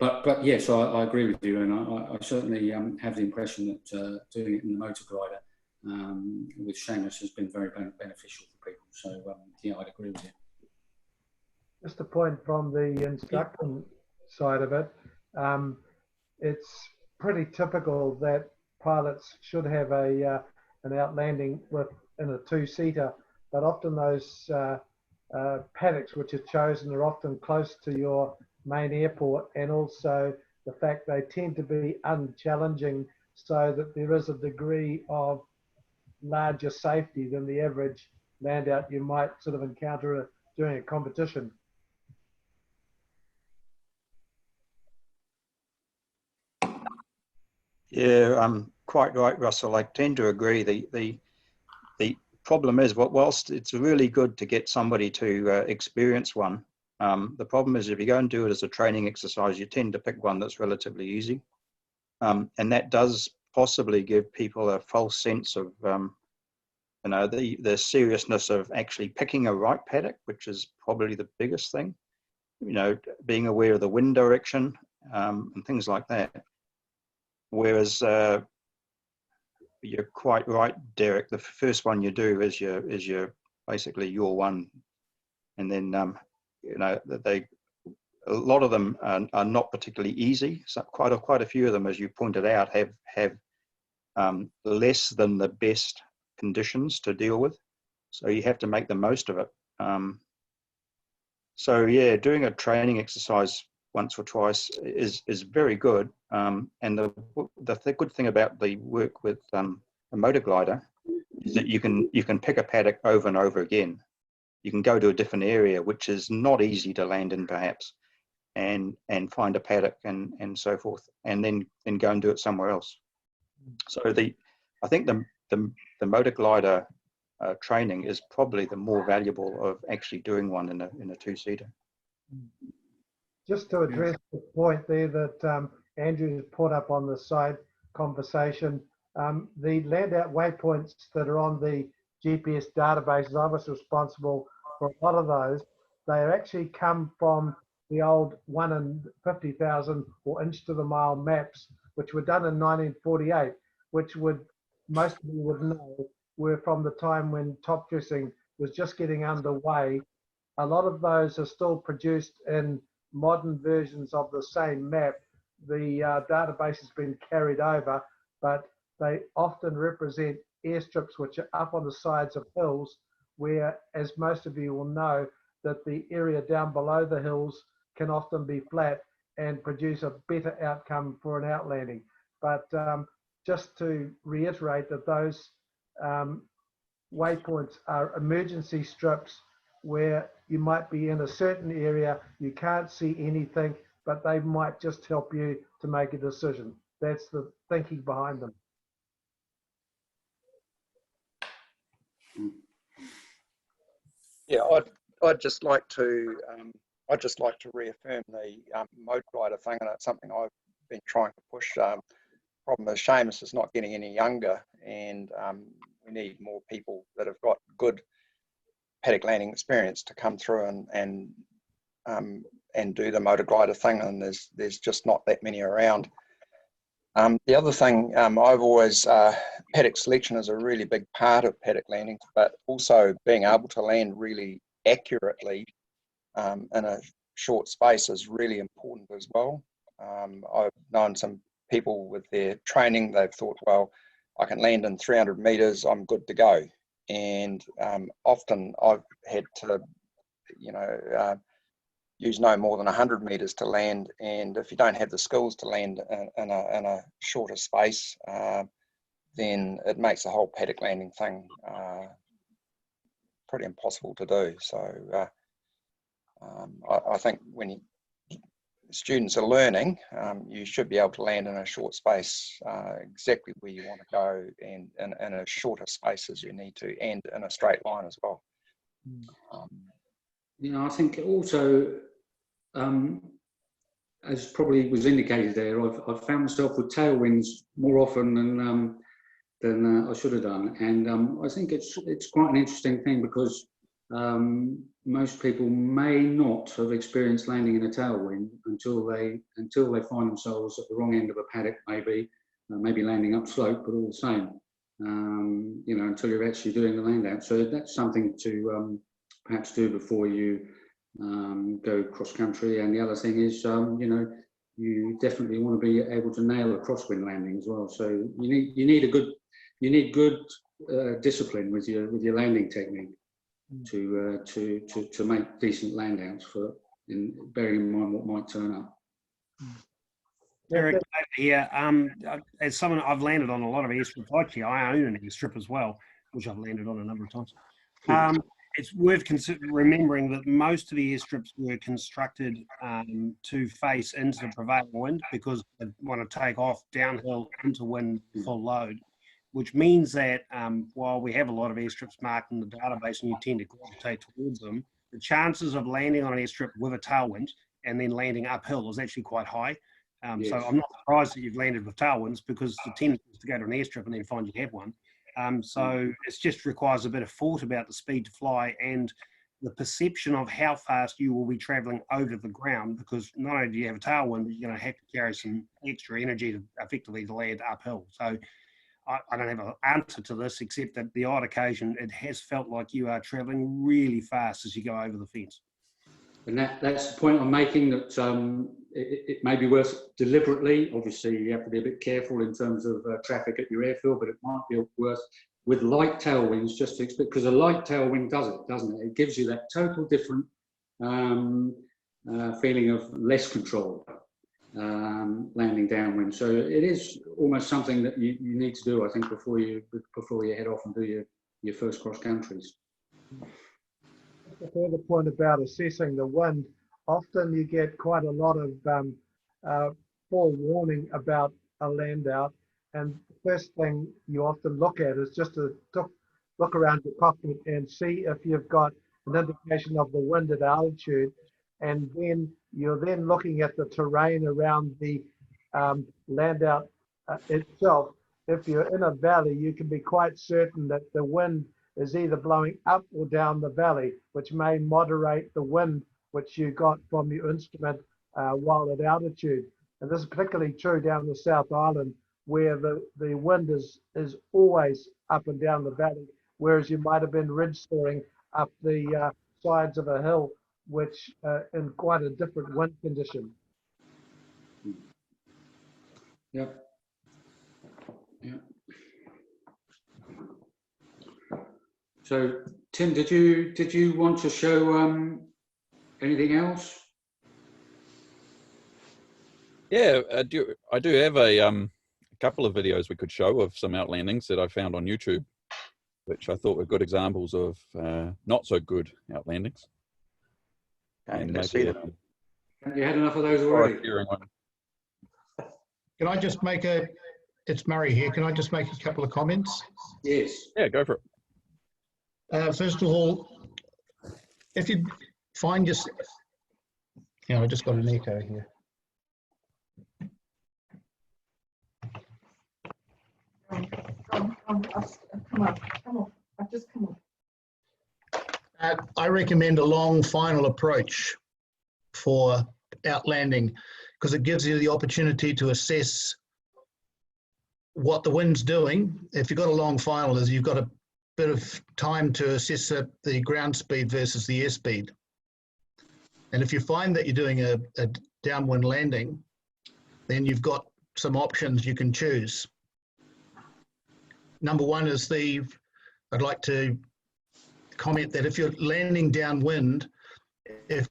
But yes, I agree with you, and I certainly have the impression that doing it in the motor glider with Seamus has been very beneficial for people. So yeah, I'd agree with you. Just a point from the instruction side of it, it's pretty typical that pilots should have an outlanding in a two-seater, but often those paddocks which are chosen are often close to your main airport, and also the fact they tend to be unchallenging, so that there is a degree of larger safety than the average landout you might sort of encounter during a competition. Yeah, quite right, Russell. I tend to agree. The problem is, whilst it's really good to get somebody to experience one, the problem is if you go and do it as a training exercise, you tend to pick one that's relatively easy. And that does possibly give people a false sense of, you know, the seriousness of actually picking a right paddock, which is probably the biggest thing. You know, being aware of the wind direction and things like that. Whereas you're quite right, Derek. The first one you do is your basically your one, and then you know, a lot of them are not particularly easy. So quite a few of them, as you pointed out, have less than the best conditions to deal with. So you have to make the most of it. So yeah, doing a training exercise once or twice is very good. And the good thing about the work with a motor glider is that you can pick a paddock over and over again. You can go to a different area, which is not easy to land in perhaps, and find a paddock and so forth, and then go and do it somewhere else. So I think the the motor glider training is probably the more valuable of actually doing one in a two-seater. Just to address the point there that Andrew put up on the side conversation, the landout waypoints that are on the GPS databases, I was responsible for a lot of those. They actually come from the old 1 in 50,000 or inch to the mile maps, which were done in 1948, which most of you would know were from the time when top dressing was just getting underway. A lot of those are still produced in modern versions of the same map. The database has been carried over, but they often represent airstrips which are up on the sides of hills where, as most of you will know, that the area down below the hills can often be flat and produce a better outcome for an outlanding. But just to reiterate that those waypoints are emergency strips where you might be in a certain area, you can't see anything, but they might just help you to make a decision. That's the thinking behind them. Yeah, I'd just like to reaffirm the motor glider thing, and it's something I've been trying to push. Problem is, Seamus is not getting any younger, and we need more people that have got good paddock landing experience to come through and do the motor glider thing, and there's just not that many around. The other thing, I've always, paddock selection is a really big part of paddock landing, but also being able to land really accurately in a short space is really important as well. I've known some people with their training, they've thought, well, I can land in 300 meters, I'm good to go. And often I've had to, use no more than 100 meters to land. And if you don't have the skills to land in a shorter space, then it makes the whole paddock landing thing pretty impossible to do. So I think when students are learning, you should be able to land in a short space exactly where you want to go, and in a shorter space as you need to, and in a straight line as well. I think also, as probably was indicated there, I've found myself with tailwinds more often than I should have done, and I think it's quite an interesting thing because most people may not have experienced landing in a tailwind until they find themselves at the wrong end of a paddock, maybe landing upslope, but all the same, until you're actually doing the land out. So that's something to perhaps do before you go cross country. And the other thing is, you definitely want to be able to nail a crosswind landing as well. So you need good discipline with your landing technique to make decent land outs bearing in mind what might turn up. Eric here. As someone, I've landed on a lot of airstrips. Actually, I own an airstrip as well, which I've landed on a number of times. It's worth remembering that most of the airstrips were constructed to face into the prevailing wind because they want to take off downhill into wind full load, which means that while we have a lot of airstrips marked in the database and you tend to gravitate towards them, the chances of landing on an airstrip with a tailwind and then landing uphill is actually quite high. Yes. So I'm not surprised that you've landed with tailwinds, because the tendency is to go to an airstrip and then find you have one. So it just requires a bit of thought about the speed to fly and the perception of how fast you will be traveling over the ground, because not only do you have a tailwind, but you're going to have to carry some extra energy to effectively land uphill. So I don't have an answer to this, except that the odd occasion it has felt like you are traveling really fast as you go over the fence. And that's the point I'm making, that it may be worth deliberately, obviously you have to be a bit careful in terms of traffic at your airfield, but it might be worth with light tailwinds just to expect, because a light tailwind does it, doesn't it? It gives you that total different feeling of less control landing downwind. So it is almost something that you need to do, I think, before you head off and do your first cross countries. A further point about assessing the wind, often you get quite a lot of forewarning about a land out, And the first thing you often look at is just to look around your cockpit and see if you've got an indication of the wind at altitude. And then you're then looking at the terrain around the landout itself. If you're in a valley, you can be quite certain that the wind is either blowing up or down the valley, which may moderate the wind which you got from your instrument while at altitude. And this is particularly true down the South Island, where the wind is always up and down the valley, whereas you might have been ridge soaring up the sides of a hill, which in quite a different wind condition. Yep. Yeah. So, Tim, did you want to show anything else? Yeah, I do have a couple of videos we could show of some outlandings that I found on YouTube, which I thought were good examples of not so good outlandings. Okay, And let's maybe, see them. You had enough of those already? Can I just make it's Murray here, can I just make a couple of comments? Yes. Yeah, go for it. First of all, if you find I just got an echo here. Come on, I've just come up. I recommend a long final approach for outlanding because it gives you the opportunity to assess what the wind's doing. If you've got a long final, you've got a bit of time to assess the ground speed versus the airspeed. And if you find that you're doing a downwind landing, then you've got some options you can choose. Number one is I'd like to comment that if you're landing downwind, if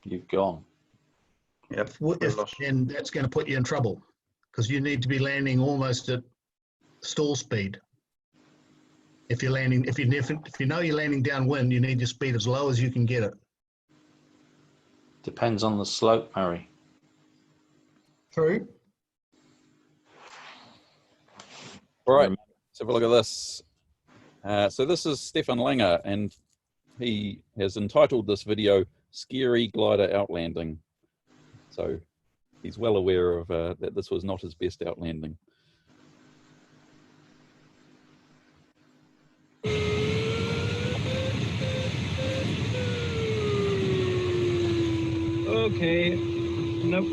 you've gone. Yep. Then that's going to put you in trouble because you need to be landing almost at stall speed. If you're landing, if you know you're landing downwind, you need your speed as low as you can get it. Depends on the slope, Murray. True. All right, let's have a look at this. So this is Stephan Langer, and he has entitled this video, Scary Glider Outlanding. So he's well aware of that this was not his best outlanding. Okay. Nope.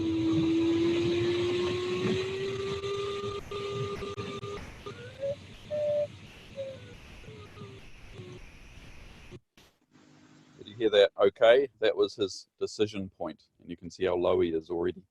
Did you hear that? Okay, that was his decision point, and you can see how low he is already.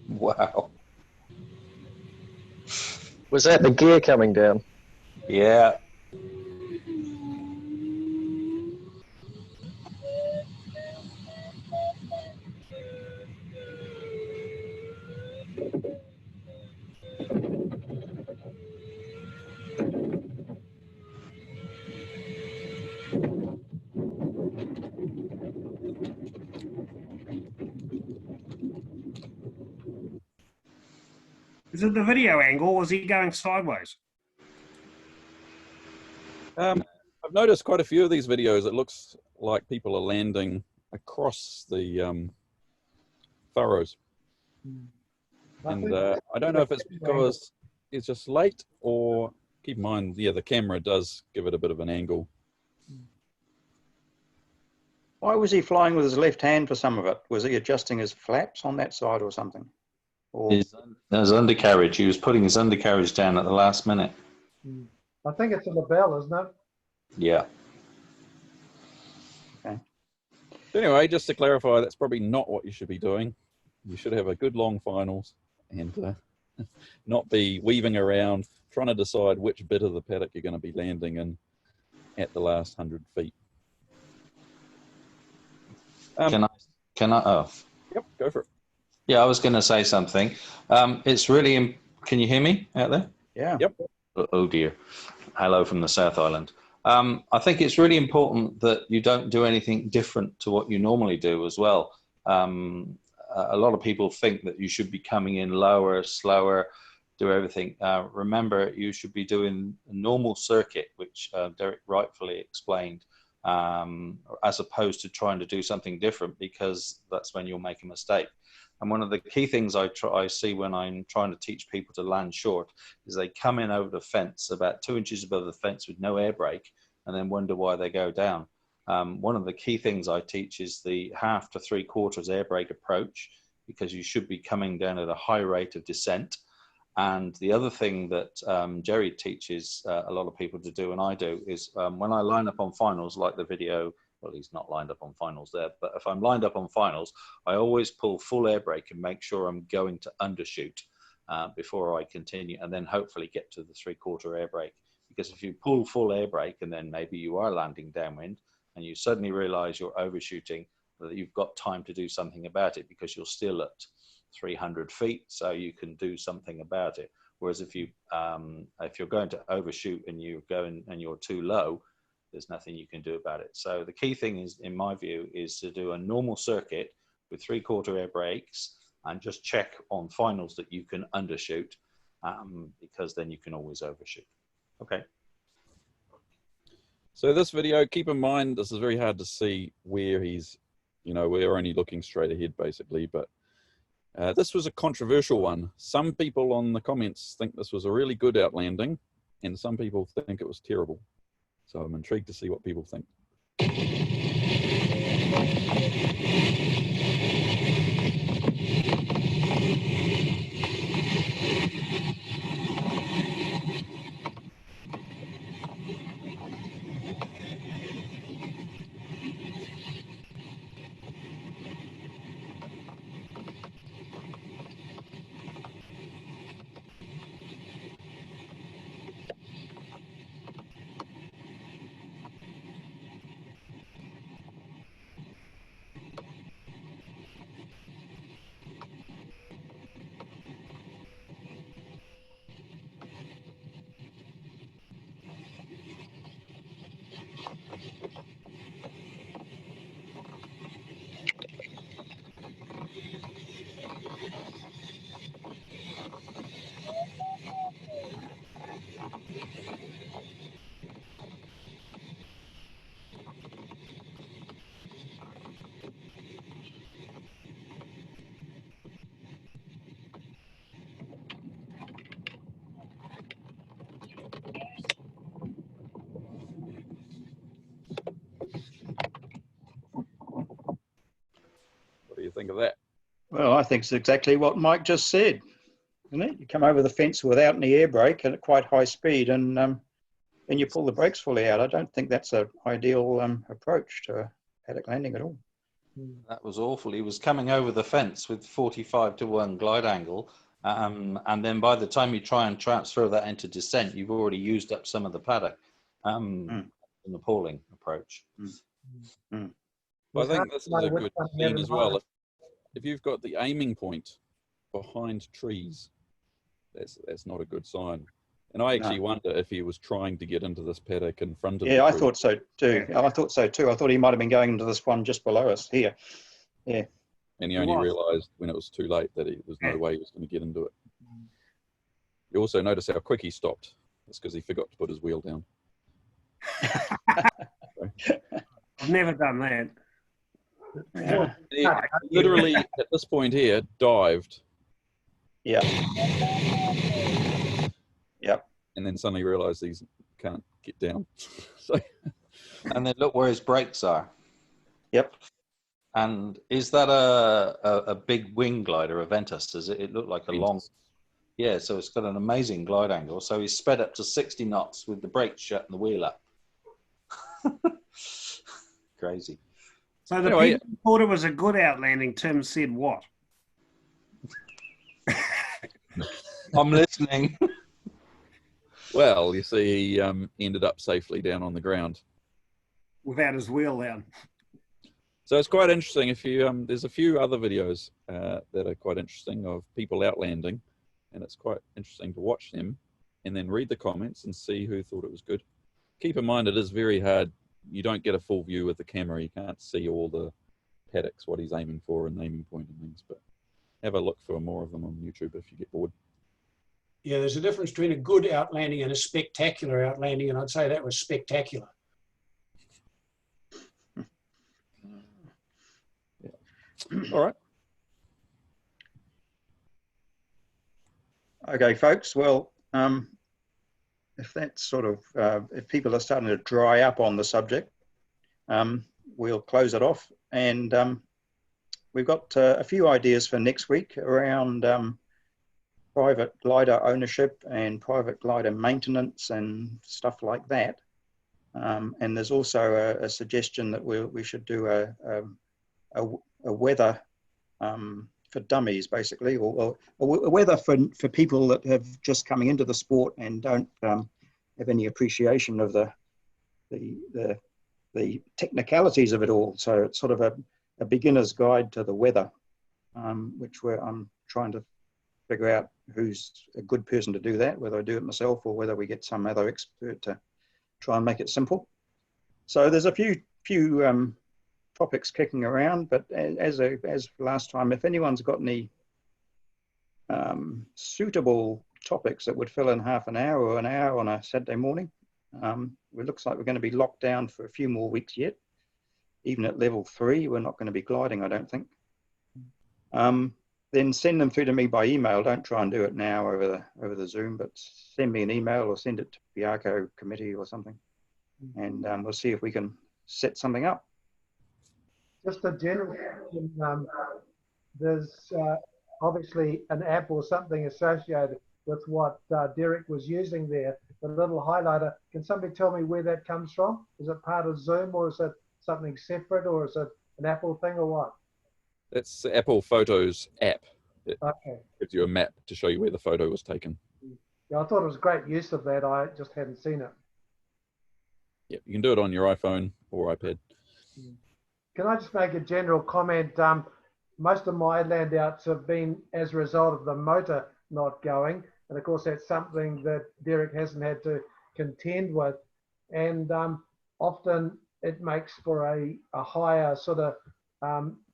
Wow. Was that the gear coming down? Yeah. Is it the video angle or is he going sideways? I've noticed quite a few of these videos, it looks like people are landing across the furrows. And I don't know if it's because it's just late or, keep in mind, yeah, the camera does give it a bit of an angle. Why was he flying with his left hand for some of it? Was he adjusting his flaps on that side or something? Or... His undercarriage. He was putting his undercarriage down at the last minute. I think it's a label, isn't it? Yeah. Anyway, just to clarify, that's probably not what you should be doing. You should have a good long finals and not be weaving around trying to decide which bit of the paddock you're going to be landing in at the last 100 feet. Can I? Oh, yep, go for it. Yeah, I was going to say something. It's really. Can you hear me out there? Yeah. Yep. Oh dear. Hello from the South Island. I think it's really important that you don't do anything different to what you normally do as well. A lot of people think that you should be coming in lower, slower, do everything. Remember, you should be doing a normal circuit, which Derek rightfully explained, as opposed to trying to do something different, because that's when you'll make a mistake. And one of the key things I see when I'm trying to teach people to land short is they come in over the fence, about 2 inches above the fence with no air brake, and then wonder why they go down. One of the key things I teach is the 1/2 to 3/4 air brake approach, because you should be coming down at a high rate of descent. And the other thing that Jerry teaches a lot of people to do, and I do, is when I line up on finals, like the video, well, he's not lined up on finals there, but if I'm lined up on finals, I always pull full air brake and make sure I'm going to undershoot before I continue, and then hopefully get to the 3/4 air brake. Because if you pull full air brake and then maybe you are landing downwind and you suddenly realize you're overshooting, that you've got time to do something about it, because you're still at 300 feet, so you can do something about it. Whereas if you're going to overshoot and you're too low, there's nothing you can do about it. So the key thing is, in my view, is to do a normal circuit with 3/4 air brakes and just check on finals that you can undershoot, because then you can always overshoot. Okay. So this video, keep in mind, this is very hard to see where he's, we're only looking straight ahead basically, but this was a controversial one. Some people on the comments think this was a really good outlanding, and some people think it was terrible. So I'm intrigued to see what people think. What do you think of that? Well, I think it's exactly what Mike just said, isn't it? You come over the fence without any air brake and at quite high speed, and you pull the brakes fully out. I don't think that's an ideal approach to a paddock landing at all. That was awful. He was coming over the fence with 45-to-1 glide angle, and then by the time you try and transfer that into descent, you've already used up some of the paddock. An appalling approach. Well, I think this is a good thing as well. If you've got the aiming point behind trees, that's not a good sign. And I actually wonder if he was trying to get into this paddock in front of the Yeah, I tree. thought so too. I thought so too. I thought he might have been going into this one just below us here. Yeah. And he only realised when it was too late that there's no way he was going to get into it. You also notice how quick he stopped. That's because he forgot to put his wheel down. I've never done that. He literally, at this point here, dived. Yeah. Yep. And then suddenly realised he can't get down. So, and then look where his brakes are. Yep. And is that a big wing glider, a Ventus? Does it look like a long? Yeah, so it's got an amazing glide angle. So he's sped up to 60 knots with the brakes shut and the wheel up. Crazy. So the Anyway, people who thought it was a good outlanding, Tim said what? I'm listening. well, you see, he ended up safely down on the ground. Without his wheel down. So it's quite interesting. If you there's a few other videos that are quite interesting of people outlanding, and it's quite interesting to watch them and then read the comments and see who thought it was good. Keep in mind, it is very hard. You don't get a full view with the camera. You can't see all the paddocks, what he's aiming for and aiming point and things, but have a look for more of them on YouTube if you get bored. Yeah, there's a difference between a good outlanding and a spectacular outlanding, and I'd say that was spectacular. All right. Okay, folks. Well, if that's sort of, if people are starting to dry up on the subject, we'll close it off. And we've got a few ideas for next week around private glider ownership and private glider maintenance and stuff like that. And there's also a suggestion that we should do a weather for dummies, basically, or a weather for people that have just coming into the sport and don't have any appreciation of the technicalities of it all. So it's sort of a beginner's guide to the weather, which I'm trying to figure out who's a good person to do that, whether I do it myself or whether we get some other expert to try and make it simple. So there's a few topics kicking around, but as last time, if anyone's got any suitable topics that would fill in half an hour or an hour on a Saturday morning, it looks like we're going to be locked down for a few more weeks yet. Even at level 3, we're not going to be gliding, I don't think. Then send them through to me by email. Don't try and do it now over the Zoom, but send me an email or send it to Piako committee or something, and we'll see if we can set something up. Just a general question, there's obviously an app or something associated with what Derek was using there, the little highlighter. Can somebody tell me where that comes from? Is it part of Zoom, or is it something separate, or is it an Apple thing, or what? That's the Apple Photos app. It Okay. gives you a map to show you where the photo was taken. Yeah, I thought it was great use of that. I just hadn't seen it. Yeah, you can do it on your iPhone or iPad. Can I just make a general comment? Most of my landouts have been as a result of the motor not going. And of course, that's something that Derek hasn't had to contend with. And often it makes for a higher sort of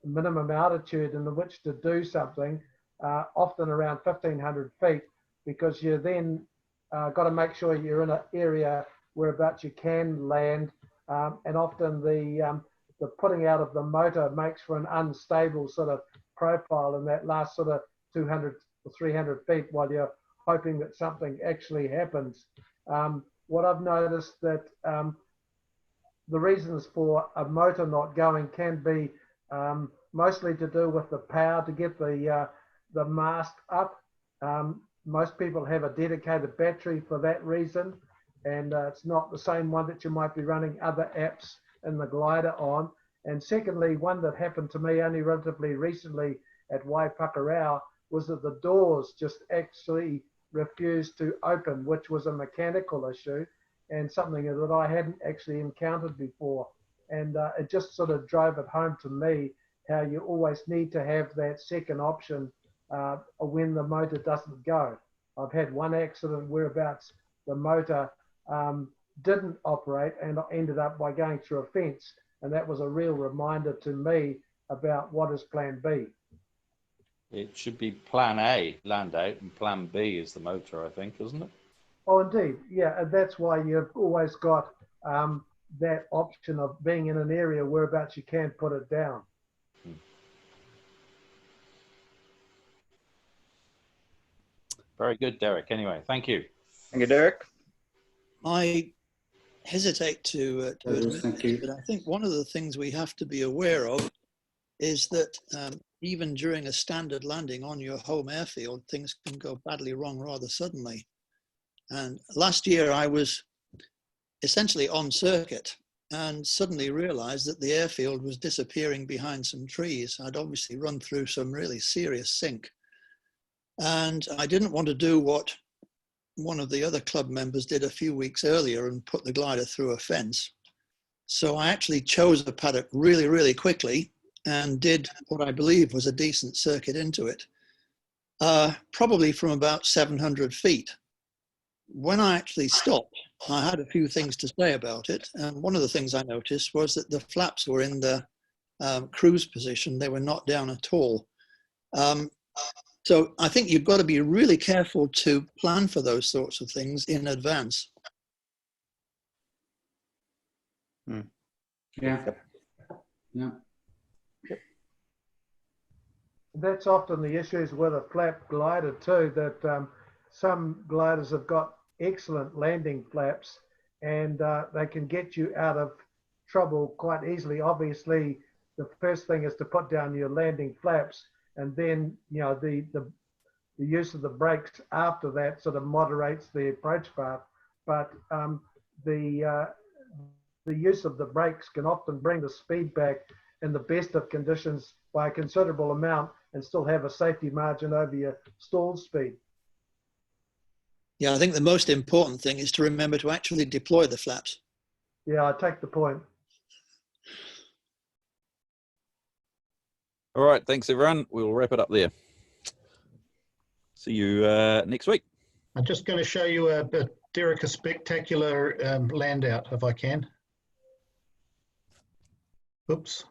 minimum altitude in which to do something, often around 1,500 feet, because you then got to make sure you're in an area whereabouts you can land. And often the putting out of the motor makes for an unstable sort of profile in that last sort of 200 or 300 feet while you're hoping that something actually happens. What I've noticed that the reasons for a motor not going can be mostly to do with the power to get the mast up. Most people have a dedicated battery for that reason, and it's not the same one that you might be running other apps in the glider on. And secondly, one that happened to me only relatively recently at Waipakarau was that the doors just actually refused to open, which was a mechanical issue and something that I hadn't actually encountered before. And it just sort of drove it home to me how you always need to have that second option when the motor doesn't go. I've had one accident whereabouts the motor didn't operate and ended up by going through a fence. And that was a real reminder to me about what is plan B. It should be plan A, landout, and plan B is the motor, I think, isn't it? Oh, indeed. Yeah, and that's why you've always got that option of being in an area whereabouts you can put it down. Very good, Derek. Anyway, thank you. Thank you, Derek. I hesitate to admit thank this, you. but I think one of the things we have to be aware of is that even during a standard landing on your home airfield, things can go badly wrong rather suddenly. And last year I was essentially on circuit and suddenly realized that the airfield was disappearing behind some trees. I'd obviously run through some really serious sink. And I didn't want to do what one of the other club members did a few weeks earlier and put the glider through a fence. So I actually chose a paddock really, really quickly and did what I believe was a decent circuit into it, probably from about 700 feet. When I actually stopped, I had a few things to say about it. And one of the things I noticed was that the flaps were in the cruise position. They were not down at all. So I think you've got to be really careful to plan for those sorts of things in advance. Yeah. Yeah. That's often the issues with a flap glider too, that some gliders have got excellent landing flaps and they can get you out of trouble quite easily. Obviously, the first thing is to put down your landing flaps, and then, you know, the use of the brakes after that sort of moderates the approach path. But the use of the brakes can often bring the speed back in the best of conditions by a considerable amount and still have a safety margin over your stall speed. Yeah, I think the most important thing is to remember to actually deploy the flaps. Yeah, I take the point. All right, thanks everyone. We'll wrap it up there. See you next week. I'm just going to show you Derek, a spectacular landout, if I can. Oops.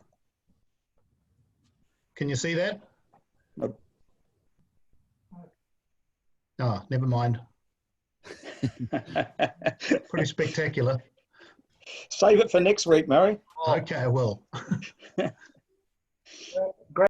Can you see that? Nope. Oh, never mind. Pretty spectacular. Save it for next week, Murray. Okay, I will.